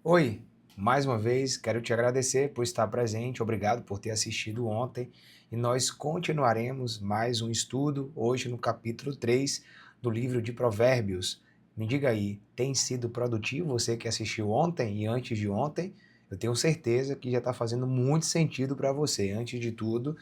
Oi, mais uma vez quero te agradecer por estar presente, obrigado por ter assistido ontem e nós continuaremos mais um estudo hoje no capítulo 3 do livro de Provérbios. Me diga aí, tem sido produtivo você que assistiu ontem e antes de ontem? Eu tenho certeza que já está fazendo muito sentido para você. Antes de tudo,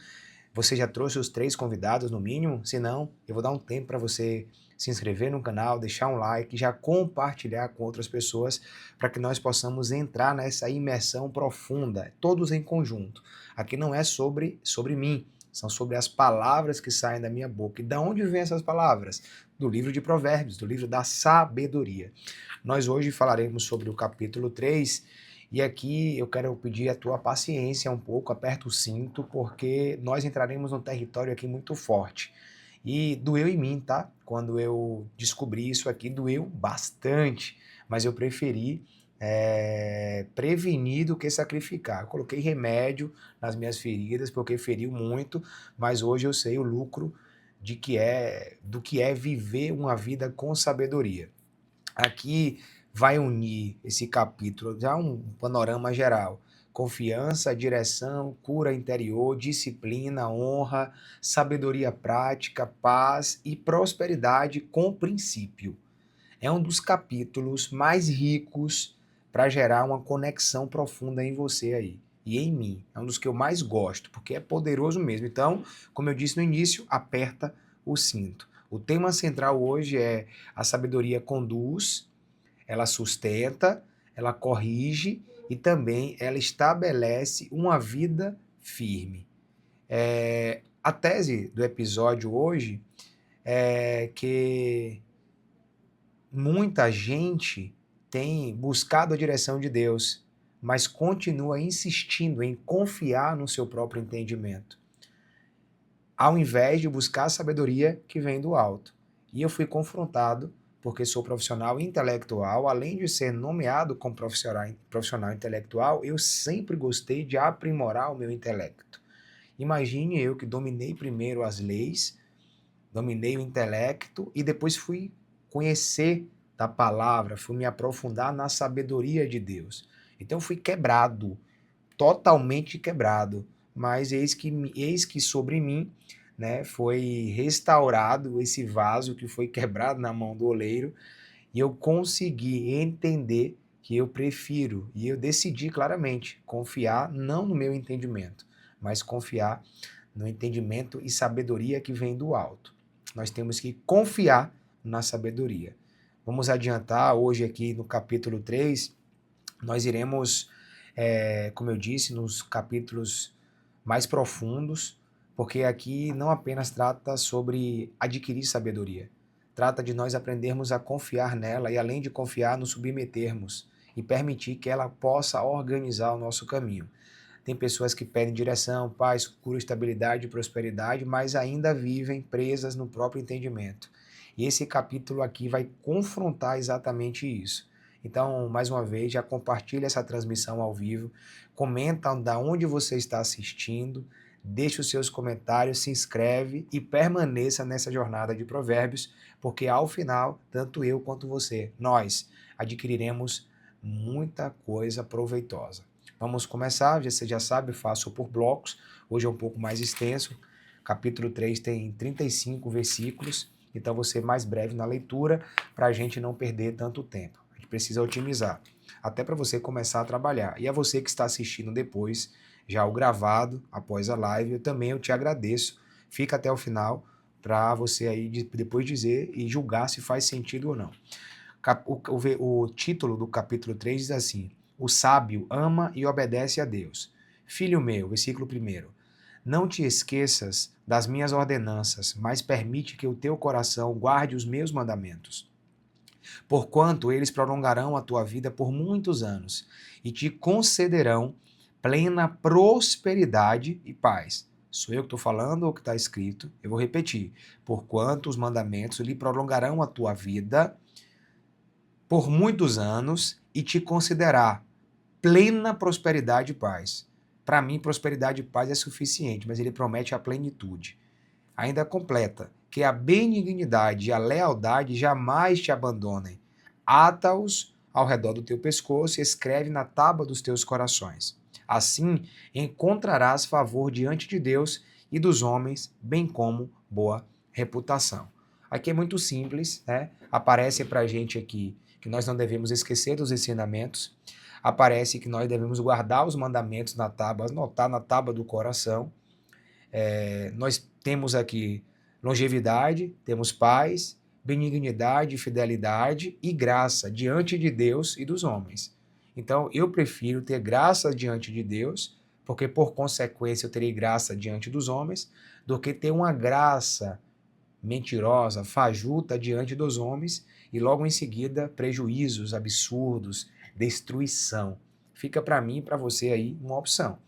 você já trouxe os 3 convidados no mínimo? Se não, eu vou dar um tempo para você se inscrever no canal, deixar um like, já compartilhar com outras pessoas para que nós possamos entrar nessa imersão profunda, todos em conjunto. Aqui não é sobre mim, são sobre as palavras que saem da minha boca. E de onde vêm essas palavras? Do livro de Provérbios, do livro da sabedoria. Nós hoje falaremos sobre o capítulo 3 e aqui eu quero pedir a tua paciência um pouco, aperta o cinto, porque nós entraremos num território aqui muito forte. E doeu em mim, tá? Quando eu descobri isso aqui, doeu bastante, mas eu preferi prevenir do que sacrificar. Eu coloquei remédio nas minhas feridas, porque feriu muito, mas hoje eu sei o lucro do que é viver uma vida com sabedoria. Aqui vai unir esse capítulo, já um panorama geral. Confiança, direção, cura interior, disciplina, honra, sabedoria prática, paz e prosperidade com princípio. É um dos capítulos mais ricos para gerar uma conexão profunda em você aí e em mim. É um dos que eu mais gosto, porque é poderoso mesmo. Então, como eu disse no início, aperta o cinto. O tema central hoje é a sabedoria conduz, ela sustenta, ela corrige e também ela estabelece uma vida firme. A tese do episódio hoje é que muita gente tem buscado a direção de Deus, mas continua insistindo em confiar no seu próprio entendimento, ao invés de buscar a sabedoria que vem do alto. E eu fui confrontado, porque sou profissional intelectual, além de ser nomeado como profissional intelectual, eu sempre gostei de aprimorar o meu intelecto. Imagine eu que dominei primeiro as leis, dominei o intelecto e depois fui conhecer da palavra, fui me aprofundar na sabedoria de Deus. Então fui quebrado, totalmente quebrado, mas eis que sobre mim, né, foi restaurado esse vaso que foi quebrado na mão do oleiro e eu consegui entender que eu prefiro e eu decidi claramente confiar não no meu entendimento, mas confiar no entendimento e sabedoria que vem do alto. Nós temos que confiar na sabedoria. Vamos adiantar hoje aqui no capítulo 3, nós iremos, como eu disse, nos capítulos mais profundos, porque aqui não apenas trata sobre adquirir sabedoria, trata de nós aprendermos a confiar nela e, além de confiar, nos submetermos e permitir que ela possa organizar o nosso caminho. Tem pessoas que pedem direção, paz, cura, estabilidade e prosperidade, mas ainda vivem presas no próprio entendimento. E esse capítulo aqui vai confrontar exatamente isso. Então, mais uma vez, já compartilha essa transmissão ao vivo, comenta da onde você está assistindo, deixe os seus comentários, se inscreve e permaneça nessa jornada de provérbios, porque ao final, tanto eu quanto você, nós adquiriremos muita coisa proveitosa. Vamos começar, você já sabe, faço por blocos, hoje é um pouco mais extenso, capítulo 3 tem 35 versículos, então vou ser mais breve na leitura para a gente não perder tanto tempo. A gente precisa otimizar, até para você começar a trabalhar. E a você que está assistindo depois, já o gravado, após a live, eu te agradeço. Fica até o final para você aí depois dizer e julgar se faz sentido ou não. O título do capítulo 3 diz assim: O sábio ama e obedece a Deus. Filho meu, versículo 1, não te esqueças das minhas ordenanças, mas permite que o teu coração guarde os meus mandamentos. Porquanto eles prolongarão a tua vida por muitos anos e te concederão plena prosperidade e paz. Sou eu que estou falando ou que está escrito? Eu vou repetir. Porquanto os mandamentos lhe prolongarão a tua vida por muitos anos e te considerar plena prosperidade e paz. Para mim, prosperidade e paz é suficiente, mas ele promete a plenitude. Ainda completa, que a benignidade e a lealdade jamais te abandonem. Ata-os ao redor do teu pescoço e escreve na tábua dos teus corações. Assim encontrarás favor diante de Deus e dos homens, bem como boa reputação. Aqui é muito simples, né? Aparece para a gente aqui que nós não devemos esquecer dos ensinamentos, aparece que nós devemos guardar os mandamentos na tábua, anotar na tábua do coração. Nós temos aqui longevidade, temos paz, benignidade, fidelidade e graça diante de Deus e dos homens. Então, eu prefiro ter graça diante de Deus, porque por consequência eu terei graça diante dos homens, do que ter uma graça mentirosa, fajuta diante dos homens e logo em seguida prejuízos absurdos, destruição. Fica para mim e para você aí uma opção.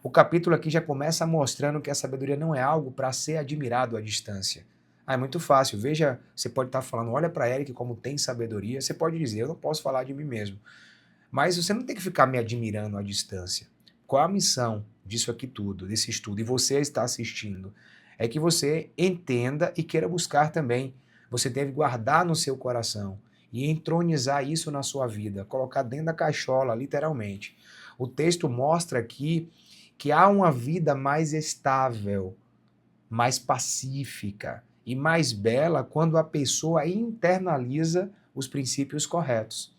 O capítulo aqui já começa mostrando que a sabedoria não é algo para ser admirado à distância. É muito fácil. Veja, você pode estar falando, olha para Eric como tem sabedoria. Você pode dizer, eu não posso falar de mim mesmo. Mas você não tem que ficar me admirando à distância. Qual a missão disso aqui tudo, desse estudo? E você está assistindo. É que você entenda e queira buscar também. Você deve guardar no seu coração e entronizar isso na sua vida, colocar dentro da cachola, literalmente. O texto mostra aqui que há uma vida mais estável, mais pacífica e mais bela quando a pessoa internaliza os princípios corretos.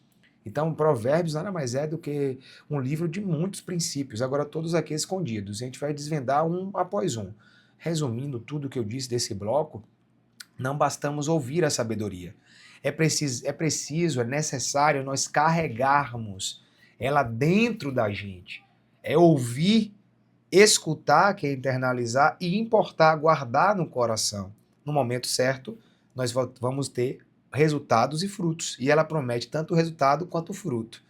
Então, Provérbios nada mais é do que um livro de muitos princípios, agora todos aqui escondidos. A gente vai desvendar um após um. Resumindo tudo o que eu disse desse bloco, não bastamos ouvir a sabedoria. É necessário nós carregarmos ela dentro da gente. É ouvir, escutar, que é internalizar, e importar, guardar no coração. No momento certo, nós vamos ter resultados e frutos. E ela promete tanto o resultado quanto o fruto.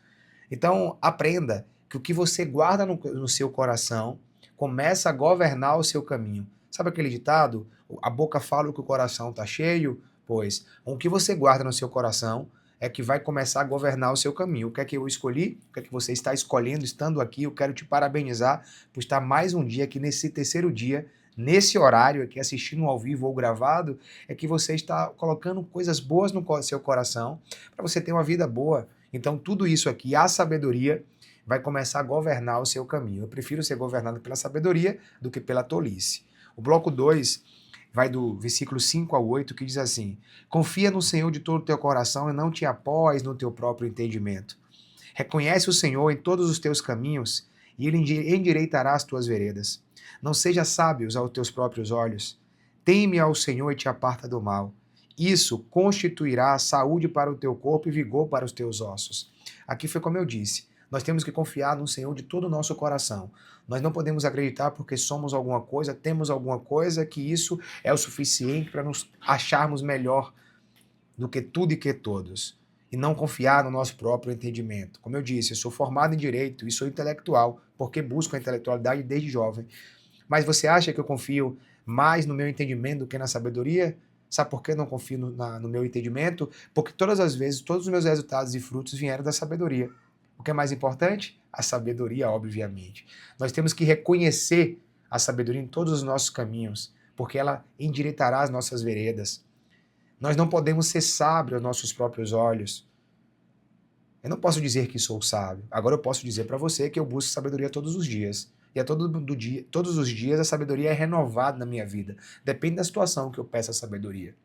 Então, aprenda que o que você guarda no seu coração começa a governar o seu caminho. Sabe aquele ditado? A boca fala que o coração está cheio? Pois, o que você guarda no seu coração é que vai começar a governar o seu caminho. O que é que eu escolhi? O que é que você está escolhendo estando aqui? Eu quero te parabenizar por estar mais um dia aqui nesse terceiro dia, nesse horário aqui, assistindo ao vivo ou gravado, é que você está colocando coisas boas no seu coração para você ter uma vida boa. Então, tudo isso aqui, a sabedoria, vai começar a governar o seu caminho. Eu prefiro ser governado pela sabedoria do que pela tolice. O bloco 2 vai do versículo 5 ao 8, que diz assim: confia no Senhor de todo o teu coração e não te apoies no teu próprio entendimento. Reconhece o Senhor em todos os teus caminhos e ele endireitará as tuas veredas. Não sejas sábios aos teus próprios olhos. Teme ao Senhor e te aparta do mal. Isso constituirá saúde para o teu corpo e vigor para os teus ossos. Aqui foi como eu disse. Nós temos que confiar no Senhor de todo o nosso coração. Nós não podemos acreditar porque somos alguma coisa, temos alguma coisa, que isso é o suficiente para nos acharmos melhor do que tudo e que todos. E não confiar no nosso próprio entendimento. Como eu disse, eu sou formado em Direito e sou intelectual, porque busco a intelectualidade desde jovem. Mas você acha que eu confio mais no meu entendimento do que na sabedoria? Sabe por que eu não confio no meu entendimento? Porque todas as vezes, todos os meus resultados e frutos vieram da sabedoria. O que é mais importante? A sabedoria, obviamente. Nós temos que reconhecer a sabedoria em todos os nossos caminhos, porque ela endireitará as nossas veredas. Nós não podemos ser sábios aos nossos próprios olhos. Eu não posso dizer que sou sábio. Agora eu posso dizer para você que eu busco sabedoria todos os dias. E todos os dias a sabedoria é renovada na minha vida. Depende da situação que eu peço a sabedoria.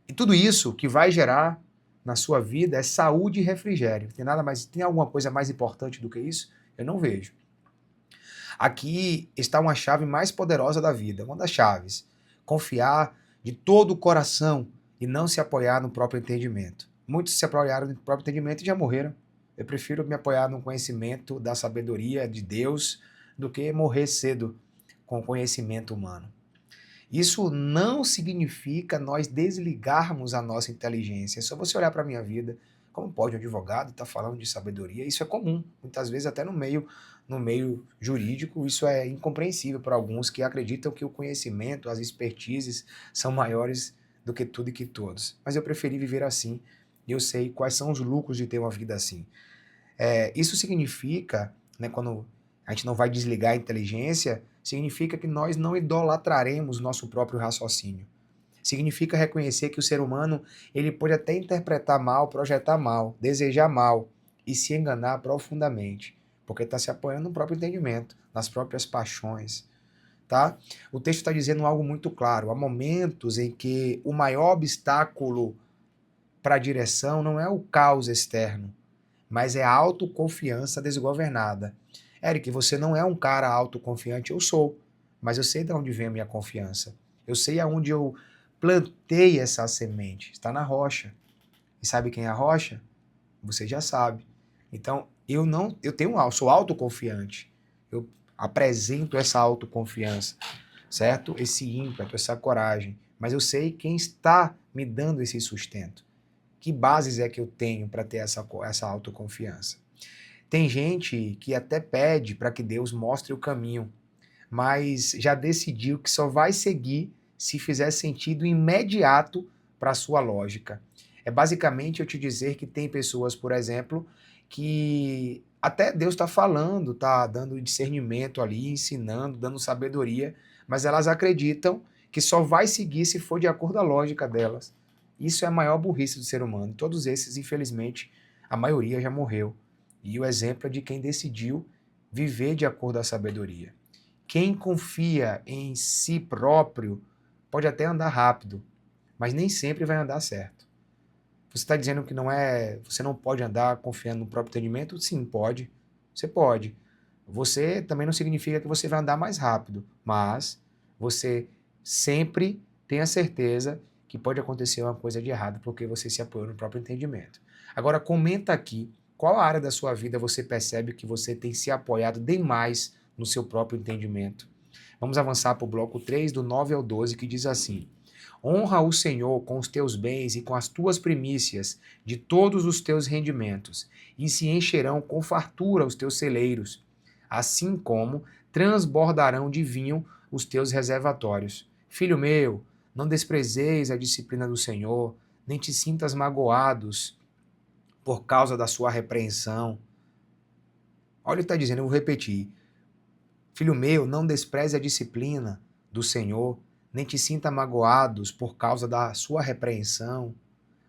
E tudo isso que vai gerar na sua vida é saúde e refrigério. Tem alguma coisa mais importante do que isso? Eu não vejo. Aqui está uma chave mais poderosa da vida, uma das chaves. Confiar de todo o coração e não se apoiar no próprio entendimento. Muitos se apoiaram no próprio entendimento e já morreram. Eu prefiro me apoiar no conhecimento da sabedoria de Deus do que morrer cedo com o conhecimento humano. Isso não significa nós desligarmos a nossa inteligência. É só você olhar para a minha vida. Como pode um advogado estar falando de sabedoria? Isso é comum. Muitas vezes até no meio jurídico, isso é incompreensível para alguns que acreditam que o conhecimento, as expertises são maiores do que tudo e que todos. Mas eu preferi viver assim e eu sei quais são os lucros de ter uma vida assim. Isso significa, né, quando a gente não vai desligar a inteligência, significa que nós não idolatraremos nosso próprio raciocínio. Significa reconhecer que o ser humano ele pode até interpretar mal, projetar mal, desejar mal e se enganar profundamente, porque está se apoiando no próprio entendimento, nas próprias paixões, tá? O texto está dizendo algo muito claro. Há momentos em que o maior obstáculo para a direção não é o caos externo, mas é a autoconfiança desgovernada. Eric, você não é um cara autoconfiante, eu sou, mas eu sei de onde vem a minha confiança. Eu sei aonde eu plantei essa semente, está na rocha. E sabe quem é a rocha? Você já sabe. Então, sou autoconfiante. Eu apresento essa autoconfiança, certo? Esse ímpeto, essa coragem, mas eu sei quem está me dando esse sustento. Que bases é que eu tenho para ter essa autoconfiança? Tem gente que até pede para que Deus mostre o caminho, mas já decidiu que só vai seguir se fizer sentido imediato para a sua lógica. É basicamente eu te dizer que tem pessoas, por exemplo, que até Deus está falando, está dando discernimento ali, ensinando, dando sabedoria, mas elas acreditam que só vai seguir se for de acordo com a lógica delas. Isso é a maior burrice do ser humano. Todos esses, infelizmente, a maioria já morreu. E o exemplo é de quem decidiu viver de acordo com a sabedoria. Quem confia em si próprio pode até andar rápido, mas nem sempre vai andar certo. Você está dizendo que você não pode andar confiando no próprio entendimento? Sim, pode. Você pode. Você também não significa que você vai andar mais rápido, mas você sempre tem a certeza que pode acontecer uma coisa de errado porque você se apoiou no próprio entendimento. Agora comenta aqui qual área da sua vida você percebe que você tem se apoiado demais no seu próprio entendimento. Vamos avançar para o bloco 3, do 9 ao 12, que diz assim: Honra o Senhor com os teus bens e com as tuas primícias de todos os teus rendimentos, e se encherão com fartura os teus celeiros, assim como transbordarão de vinho os teus reservatórios. Filho meu, não desprezeis a disciplina do Senhor, nem te sintas magoados por causa da sua repreensão. Olha o que está dizendo, eu vou repetir. Filho meu, não despreze a disciplina do Senhor, nem te sinta magoados por causa da sua repreensão,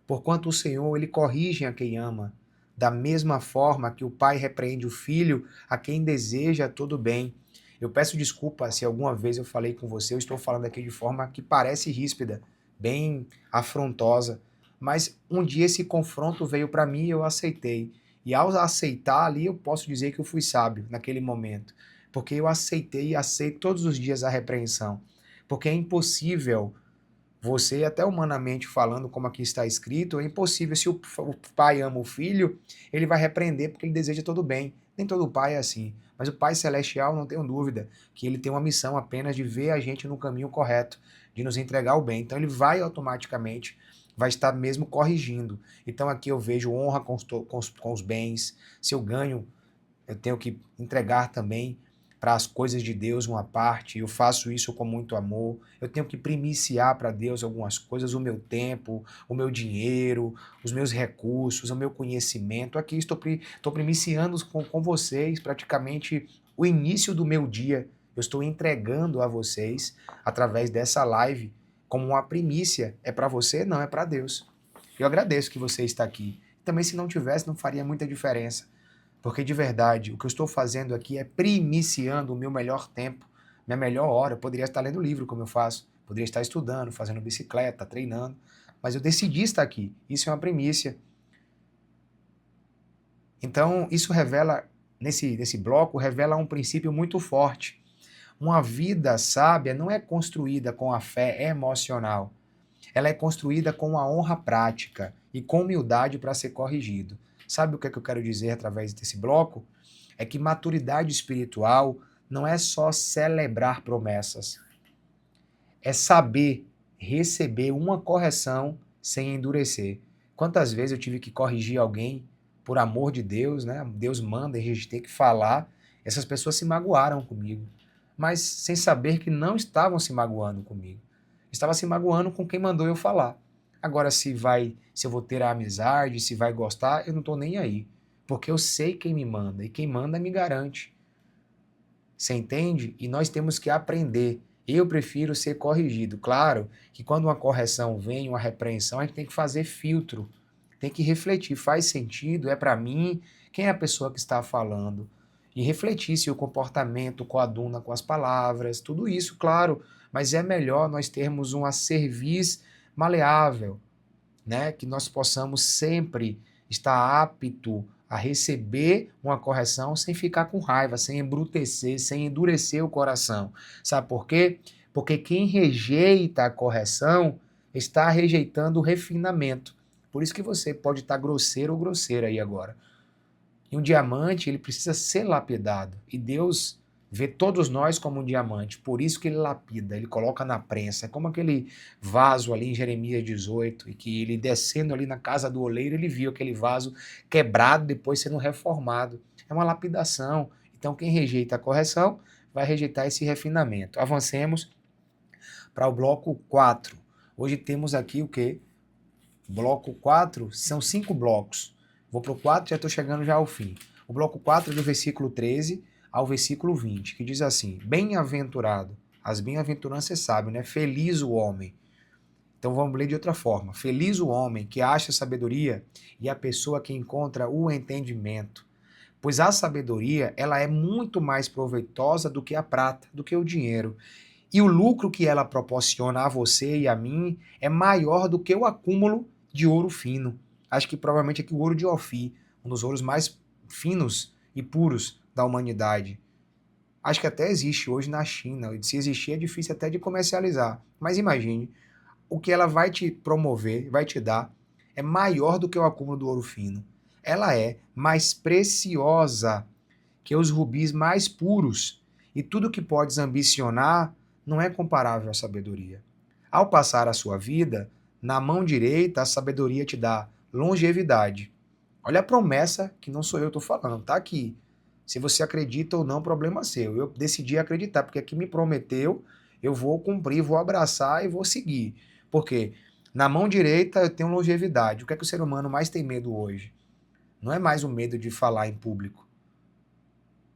porquanto o Senhor, ele corrige a quem ama, da mesma forma que o pai repreende o filho a quem deseja todo bem. Eu peço desculpa se alguma vez eu falei com você, eu estou falando aqui de forma que parece ríspida, bem afrontosa, mas um dia esse confronto veio para mim e eu aceitei. E ao aceitar ali, eu posso dizer que eu fui sábio naquele momento, porque eu aceitei e aceito todos os dias a repreensão, porque é impossível você, até humanamente falando, como aqui está escrito, é impossível. Se o pai ama o filho, ele vai repreender porque ele deseja todo bem. Nem todo pai é assim. Mas o Pai Celestial, não tenho dúvida, que ele tem uma missão apenas de ver a gente no caminho correto, de nos entregar o bem. Então ele vai automaticamente, vai estar mesmo corrigindo. Então aqui eu vejo honra com os bens. Se eu ganho, eu tenho que entregar também para as coisas de Deus uma parte, eu faço isso com muito amor, eu tenho que primiciar para Deus algumas coisas, o meu tempo, o meu dinheiro, os meus recursos, o meu conhecimento. Aqui estou primiciando com vocês praticamente o início do meu dia. Eu estou entregando a vocês através dessa live como uma primícia. É para você? Não, é para Deus. Eu agradeço que você está aqui. Também se não tivesse, não faria muita diferença. Porque de verdade, o que eu estou fazendo aqui é primiciando o meu melhor tempo, minha melhor hora. Eu poderia estar lendo livro, como eu faço, poderia estar estudando, fazendo bicicleta, treinando, mas eu decidi estar aqui. Isso é uma primícia. Então, isso revela, nesse bloco, revela um princípio muito forte. Uma vida sábia não é construída com a fé emocional. Ela é construída com a honra prática e com humildade para ser corrigido. Sabe o que é que eu quero dizer através desse bloco? É que maturidade espiritual não é só celebrar promessas, é saber receber uma correção sem endurecer. Quantas vezes eu tive que corrigir alguém por amor de Deus, né? Deus manda e a gente tem que falar. Essas pessoas se magoaram comigo, mas sem saber que não estavam se magoando comigo. Estava se magoando com quem mandou eu falar. Agora, se eu vou ter a amizade, se vai gostar, eu não estou nem aí. Porque eu sei quem me manda, e quem manda me garante. Você entende? E nós temos que aprender. Eu prefiro ser corrigido. Claro que quando uma correção vem, uma repreensão, a gente tem que fazer filtro, tem que refletir. Faz sentido? É para mim? Quem é a pessoa que está falando? E refletir se o comportamento coaduna com as palavras, tudo isso, claro. Mas é melhor nós termos uma cerviz maleável, né? Que nós possamos sempre estar apto a receber uma correção sem ficar com raiva, sem embrutecer, sem endurecer o coração. Sabe por quê? Porque quem rejeita a correção está rejeitando o refinamento. Por isso que você pode estar grosseiro ou grosseira aí agora. E um diamante, ele precisa ser lapidado. E Deus vê todos nós como um diamante. Por isso que ele lapida, ele coloca na prensa. É como aquele vaso ali em Jeremias 18, e que ele descendo ali na casa do oleiro, ele viu aquele vaso quebrado, depois sendo reformado. É uma lapidação. Então quem rejeita a correção, vai rejeitar esse refinamento. Avancemos para o bloco 4. Hoje temos aqui o quê? Bloco 4 são 5 blocos. Vou para o 4 e já estou chegando já ao fim. O bloco 4 é do versículo 13 ao versículo 20, que diz assim: Bem-aventurado, as bem-aventuranças sabem, né? Feliz o homem. Então vamos ler de outra forma. Feliz o homem que acha sabedoria e a pessoa que encontra o entendimento. Pois a sabedoria, ela é muito mais proveitosa do que a prata, do que o dinheiro. E o lucro que ela proporciona a você e a mim é maior do que o acúmulo de ouro fino. Acho que provavelmente aqui o ouro de Ofir, um dos ouros mais finos e puros da humanidade. Acho que até existe hoje na China. Se existir é difícil até de comercializar. Mas imagine, o que ela vai te promover, vai te dar, é maior do que o acúmulo do ouro fino. Ela é mais preciosa que os rubis mais puros. E tudo que podes ambicionar não é comparável à sabedoria. Ao passar a sua vida, na mão direita a sabedoria te dá longevidade. Olha a promessa, que não sou eu que estou falando, tá aqui. Se você acredita ou não, problema seu. Eu decidi acreditar, porque aqui me prometeu, eu vou cumprir, vou abraçar e vou seguir. Por quê? Na mão direita eu tenho longevidade. O que é que o ser humano mais tem medo hoje? Não é mais o medo de falar em público.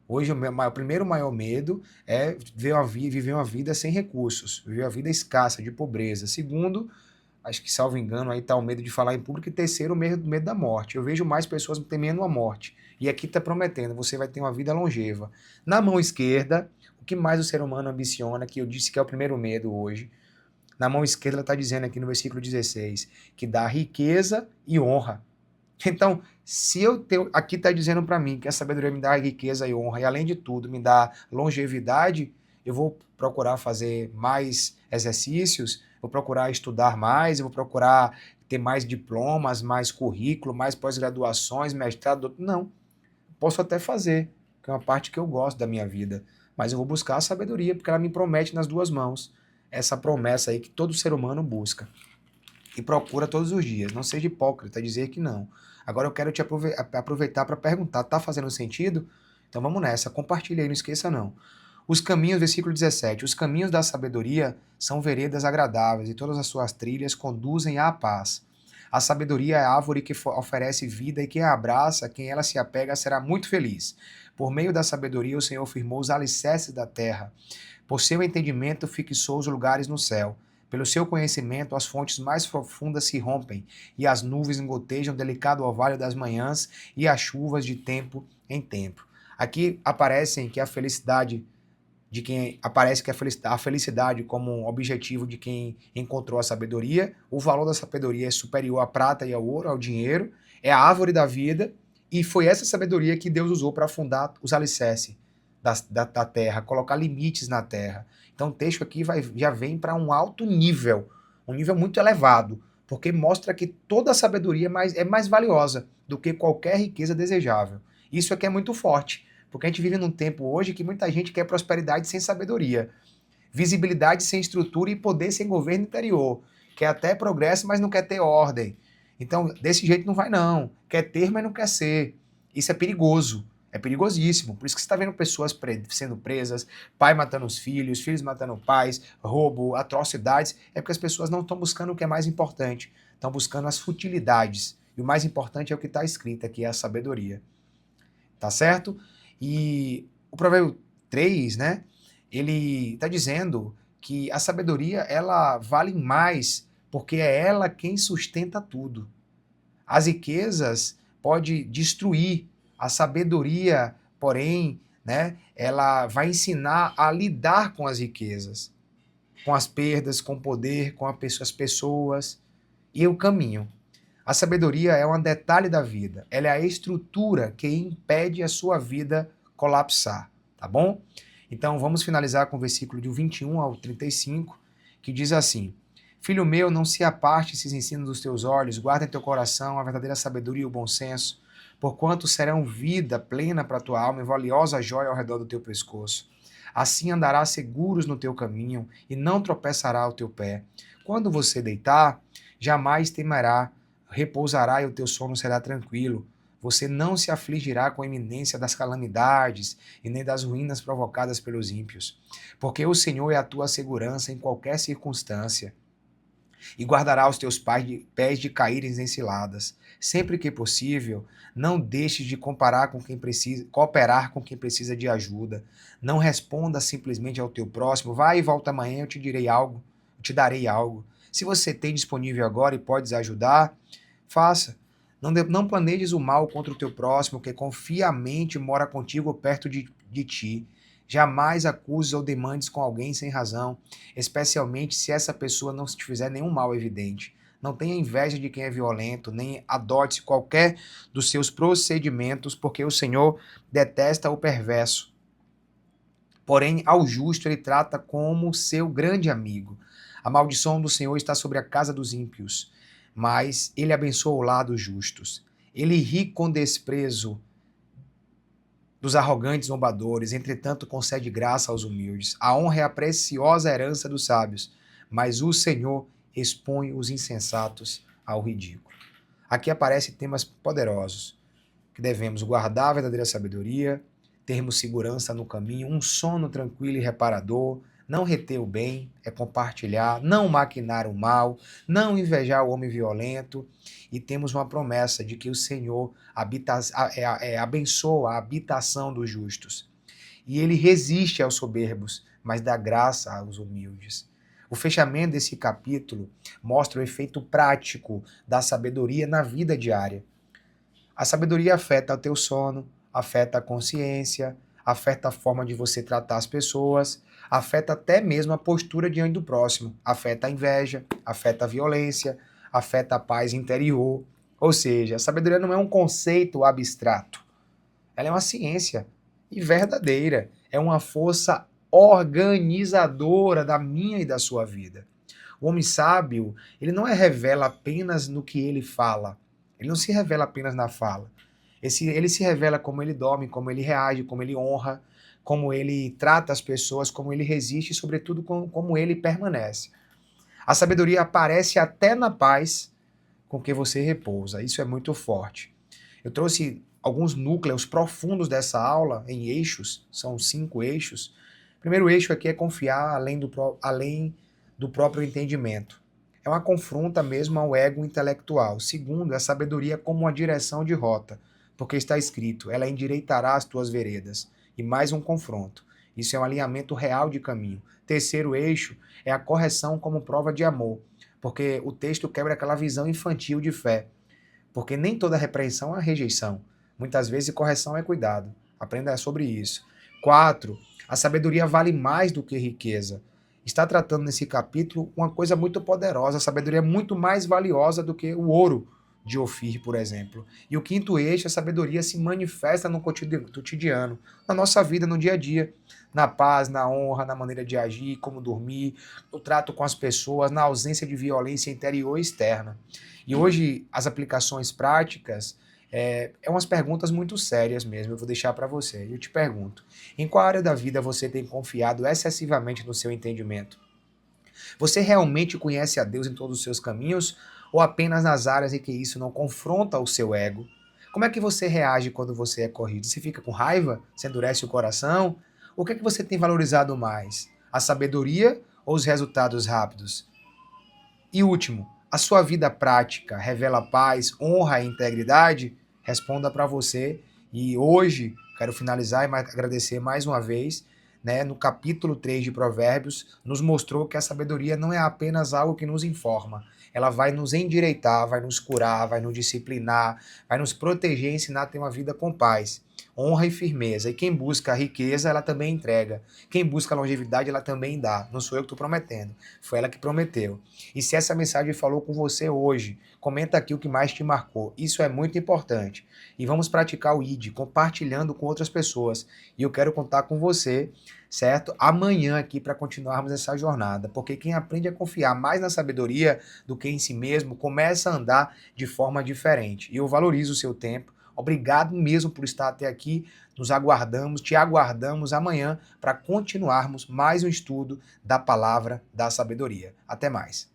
Hoje, o primeiro maior medo é viver uma vida sem recursos, viver uma vida escassa, de pobreza. Segundo, acho que, salvo engano, aí está o medo de falar em público. E terceiro, o medo da morte. Eu vejo mais pessoas temendo a morte. E aqui está prometendo, você vai ter uma vida longeva. Na mão esquerda, o que mais o ser humano ambiciona, que eu disse que é o primeiro medo hoje, na mão esquerda ela está dizendo aqui no versículo 16, que dá riqueza e honra. Então, se eu tenho, aqui está dizendo para mim que a sabedoria me dá riqueza e honra, e além de tudo me dá longevidade, eu vou procurar fazer mais exercícios, vou procurar estudar mais, eu vou procurar ter mais diplomas, mais currículo, mais pós-graduações, mestrado. Não, posso até fazer, que é uma parte que eu gosto da minha vida, mas eu vou buscar a sabedoria, porque ela me promete nas duas mãos. Essa promessa aí que todo ser humano busca e procura todos os dias. Não seja hipócrita dizer que não. Agora eu quero te aproveitar para perguntar, tá fazendo sentido? Então vamos nessa, compartilha aí, não esqueça não. Os caminhos, versículo 17, os caminhos da sabedoria são veredas agradáveis e todas as suas trilhas conduzem à paz. A sabedoria é a árvore que oferece vida e quem a abraça, quem ela se apega, será muito feliz. Por meio da sabedoria o Senhor firmou os alicerces da terra. Por seu entendimento fixou os lugares no céu. Pelo seu conhecimento, as fontes mais profundas se rompem, e as nuvens gotejam o delicado orvalho das manhãs e as chuvas de tempo em tempo. Aqui aparecem que a felicidade de quem aparece que a felicidade como um objetivo de quem encontrou a sabedoria, o valor da sabedoria é superior à prata e ao ouro, ao dinheiro, é a árvore da vida, e foi essa sabedoria que Deus usou para fundar os alicerces da terra, colocar limites na terra. Então o texto aqui já vem para um alto nível, um nível muito elevado, porque mostra que toda a sabedoria é mais valiosa do que qualquer riqueza desejável. Isso aqui é muito forte, porque a gente vive num tempo hoje que muita gente quer prosperidade sem sabedoria, visibilidade sem estrutura e poder sem governo interior. Quer até progresso, mas não quer ter ordem. Então, desse jeito não vai não. Quer ter, mas não quer ser. Isso é perigoso. É perigosíssimo. Por isso que você está vendo pessoas sendo presas, pai matando os filhos, filhos matando pais, roubo, atrocidades. É porque as pessoas não estão buscando o que é mais importante. Estão buscando as futilidades. E o mais importante é o que está escrito aqui, é a sabedoria. Tá certo? E o provérbio 3, né? Ele está dizendo que a sabedoria ela vale mais porque é ela quem sustenta tudo. As riquezas pode destruir, a sabedoria, porém, né, ela vai ensinar a lidar com as riquezas, com as perdas, com o poder, com as pessoas e o caminho. A sabedoria é um detalhe da vida, ela é a estrutura que impede a sua vida colapsar, tá bom? Então vamos finalizar com o versículo de 21 ao 35, que diz assim: Filho meu, não se aparte esses ensinos dos teus olhos, guarda em teu coração a verdadeira sabedoria e o bom senso, porquanto serão vida plena para a tua alma e valiosa joia ao redor do teu pescoço. Assim andarás seguros no teu caminho e não tropeçará o teu pé. Quando você deitar, jamais temerá, repousará e o teu sono será tranquilo. Você não se afligirá com a iminência das calamidades e nem das ruínas provocadas pelos ímpios, porque o Senhor é a tua segurança em qualquer circunstância e guardará os teus pés de caírem em ciladas. Sempre que possível, não deixes de cooperar com quem precisa de ajuda. Não responda simplesmente ao teu próximo, vai e volta amanhã, eu te darei algo. Se você tem disponível agora e podes ajudar, faça. Não planejes o mal contra o teu próximo, que confiamente mora contigo ou perto de ti. Jamais acuses ou demandes com alguém sem razão, especialmente se essa pessoa não te fizer nenhum mal evidente. Não tenha inveja de quem é violento, nem adote qualquer dos seus procedimentos, porque o Senhor detesta o perverso. Porém, ao justo ele trata como seu grande amigo. A maldição do Senhor está sobre a casa dos ímpios, mas ele abençoa o lar dos justos. Ele ri com desprezo dos arrogantes zombadores, entretanto concede graça aos humildes. A honra é a preciosa herança dos sábios, mas o Senhor expõe os insensatos ao ridículo. Aqui aparecem temas poderosos, que devemos guardar a verdadeira sabedoria, termos segurança no caminho, um sono tranquilo e reparador, não reter o bem, é compartilhar, não maquinar o mal, não invejar o homem violento, e temos uma promessa de que o Senhor abençoa a habitação dos justos. E ele resiste aos soberbos, mas dá graça aos humildes. O fechamento desse capítulo mostra o efeito prático da sabedoria na vida diária. A sabedoria afeta o teu sono, afeta a consciência, afeta a forma de você tratar as pessoas, afeta até mesmo a postura diante do próximo, afeta a inveja, afeta a violência, afeta a paz interior. Ou seja, a sabedoria não é um conceito abstrato, ela é uma ciência e verdadeira, é uma força organizadora da minha e da sua vida. O homem sábio, ele não revela apenas no que ele fala, ele não se revela apenas na fala. Ele se revela como ele dorme, como ele reage, como ele honra, como ele trata as pessoas, como ele resiste e, sobretudo, como ele permanece. A sabedoria aparece até na paz com que você repousa. Isso é muito forte. Eu trouxe alguns núcleos profundos dessa aula em eixos, são 5 eixos. O primeiro eixo aqui é confiar além do próprio entendimento. É uma confronta mesmo ao ego intelectual. Segundo, é a sabedoria como uma direção de rota, porque está escrito, ela endireitará as tuas veredas. E mais um confronto. Isso é um alinhamento real de caminho. Terceiro eixo é a correção como prova de amor, porque o texto quebra aquela visão infantil de fé, porque nem toda repreensão é rejeição. Muitas vezes correção é cuidado. Aprenda sobre isso. 4. A sabedoria vale mais do que riqueza. Está tratando nesse capítulo uma coisa muito poderosa. A sabedoria é muito mais valiosa do que o ouro de Ofir, por exemplo. E o quinto eixo, a sabedoria se manifesta no cotidiano, na nossa vida, no dia a dia, na paz, na honra, na maneira de agir, como dormir, no trato com as pessoas, na ausência de violência interior e externa. E hoje, as aplicações práticas umas perguntas muito sérias mesmo, eu vou deixar para você. Eu te pergunto, em qual área da vida você tem confiado excessivamente no seu entendimento? Você realmente conhece a Deus em todos os seus caminhos ou apenas nas áreas em que isso não confronta o seu ego? Como é que você reage quando você é corrigido? Você fica com raiva? Você endurece o coração? O que é que você tem valorizado mais? A sabedoria ou os resultados rápidos? E último, a sua vida prática revela paz, honra e integridade? Responda para você. E hoje, quero finalizar e agradecer mais uma vez né, no capítulo 3 de Provérbios, nos mostrou que a sabedoria não é apenas algo que nos informa, ela vai nos endireitar, vai nos curar, vai nos disciplinar, vai nos proteger e ensinar a ter uma vida com paz, honra e firmeza. E quem busca a riqueza, ela também entrega. Quem busca a longevidade, ela também dá. Não sou eu que estou prometendo, foi ela que prometeu. E se essa mensagem falou com você hoje, comenta aqui o que mais te marcou. Isso é muito importante. E vamos praticar o ID, compartilhando com outras pessoas. E eu quero contar com você, certo? Amanhã aqui para continuarmos essa jornada. Porque quem aprende a confiar mais na sabedoria do que em si mesmo, começa a andar de forma diferente. E eu valorizo o seu tempo. Obrigado mesmo por estar até aqui. Nos aguardamos, te aguardamos amanhã para continuarmos mais um estudo da palavra da sabedoria. Até mais.